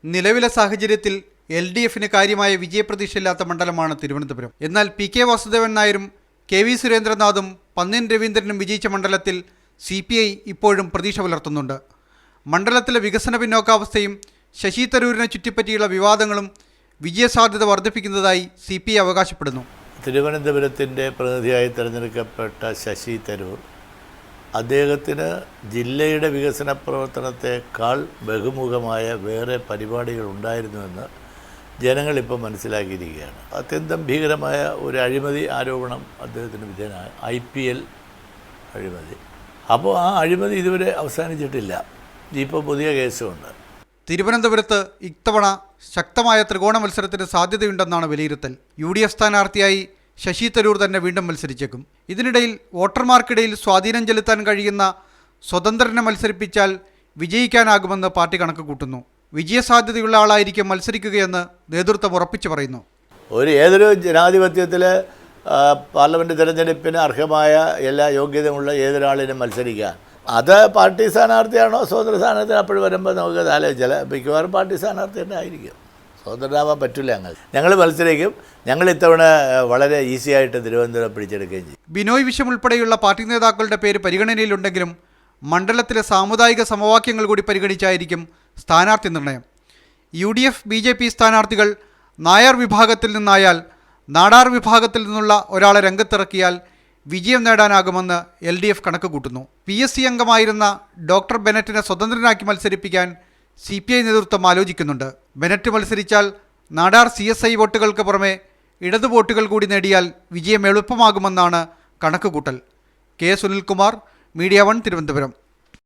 നിലവിലെ സാഹചര്യത്തിൽ LDFന് കാര്യമായ വിജയപ്രതീക്ഷയില്ലാത്ത മണ്ഡലമാണ് തിരുവനന്തപുരം. എന്നാൽ PK വാസുദേവൻ നായരും KV സുരേന്ദ്രനാഥും പന്ന്യൻ രവീന്ദ്രനും വിജയിച്ച മണ്ഡലത്തിൽ CPI ഇപ്പോഴും പ്രതീക്ഷ പുലർത്തുന്നുണ്ട്. മണ്ഡലത്തിലെ വികസന പിന്നോക്കാവസ്ഥയും ശശി തരൂരിനെ ചുറ്റിപ്പറ്റിയുള്ള വിവാദങ്ങളും വിജയസാധ്യത വർദ്ധിപ്പിക്കുന്നതായി CPI അവകാശപ്പെടുന്നു. തിരുവനന്തപുരത്തിൻ്റെ പ്രതിനിധിയായി തിരഞ്ഞെടുക്കപ്പെട്ട ശശി തരൂർ അദ്ദേഹത്തിന് ജില്ലയുടെ വികസന പ്രവർത്തനത്തെക്കാൾ ബഹുമുഖമായ വേറെ പരിപാടികൾ ഉണ്ടായിരുന്നുവെന്ന് ജനങ്ങളിപ്പോൾ മനസ്സിലാക്കിയിരിക്കുകയാണ്. അത്യന്തം ഭീകരമായ ഒരു അഴിമതി ആരോപണം അദ്ദേഹത്തിന് വിധേയനായ IPL അഴിമതി. അപ്പോൾ ആ അഴിമതി ഇതുവരെ അവസാനിച്ചിട്ടില്ല. ഇപ്പോൾ പുതിയ കേസുമുണ്ട്. തിരുവനന്തപുരത്ത് ഇത്തവണ ശക്തമായ ത്രികോണ മത്സരത്തിന് സാധ്യതയുണ്ടെന്നാണ് വിലയിരുത്തൽ. UDF സ്ഥാനാർത്ഥിയായി ശശി തരൂർ തന്നെ വീണ്ടും മത്സരിച്ചേക്കും. ഇതിനിടയിൽ വോട്ടർമാർക്കിടയിൽ സ്വാധീനം ചെലുത്താൻ കഴിയുന്ന സ്വതന്ത്രനെ മത്സരിപ്പിച്ചാൽ വിജയിക്കാനാകുമെന്ന് പാർട്ടി കണക്ക് കൂട്ടുന്നു. വിജയസാധ്യതയുള്ള ആളായിരിക്കും മത്സരിക്കുകയെന്ന് നേതൃത്വം ഉറപ്പിച്ചു പറയുന്നു. ഏതൊരു ജനാധിപത്യത്തിൽ പാർലമെൻറ്റ് തിരഞ്ഞെടുപ്പിന് അർഹമായ എല്ലാ യോഗ്യതയുമുള്ള ഏതൊരാളിനും മത്സരിക്കാൻ. അത് പാർട്ടി സ്ഥാനാർത്ഥിയാണോ സ്വതന്ത്ര സ്ഥാനാർത്ഥി അപ്പോഴും വരുമ്പോൾ നമുക്ക് മിക്കവാറും പാർട്ടി സ്ഥാനാർത്ഥി തന്നെ ആയിരിക്കും. സ്വതന്ത്രമാവാൻ പറ്റില്ല. ഞങ്ങൾ മത്സരിക്കും. ഞങ്ങൾ ഇത്തവണ വളരെ ഈസി ആയിട്ട് തിരുവനന്തപുരം പിടിച്ചെടുക്കുകയും ചെയ്യും. ബിനോയ് വിശ്വം ഉൾപ്പെടെയുള്ള പാർട്ടി നേതാക്കളുടെ പേര് പരിഗണനയിലുണ്ടെങ്കിലും മണ്ഡലത്തിലെ സാമുദായിക സമവാക്യങ്ങൾ കൂടി പരിഗണിച്ചായിരിക്കും സ്ഥാനാർത്ഥി നിർണയം. UDF BJP സ്ഥാനാർത്ഥികൾ നായർ വിഭാഗത്തിൽ നിന്നായാൽ നാടാർ വിഭാഗത്തിൽ നിന്നുള്ള ഒരാളെ രംഗത്തിറക്കിയാൽ വിജയം നേടാനാകുമെന്ന് LDF കണക്ക് കൂട്ടുന്നു. PSC അംഗമായിരുന്ന ഡോക്ടർ ബെനറ്റിനെ സ്വതന്ത്രനാക്കി മത്സരിപ്പിക്കാൻ CPI നേതൃത്വം ആലോചിക്കുന്നുണ്ട്. ബെനറ്റ് മത്സരിച്ചാൽ നാടാർ CSI വോട്ടുകൾക്ക് പുറമെ ഇടതു വോട്ടുകൾ കൂടി നേടിയാൽ വിജയം എളുപ്പമാകുമെന്നാണ് കണക്ക് കൂട്ടൽ. K. സുനിൽകുമാർ, മീഡിയ 1 തിരുവനന്തപുരം.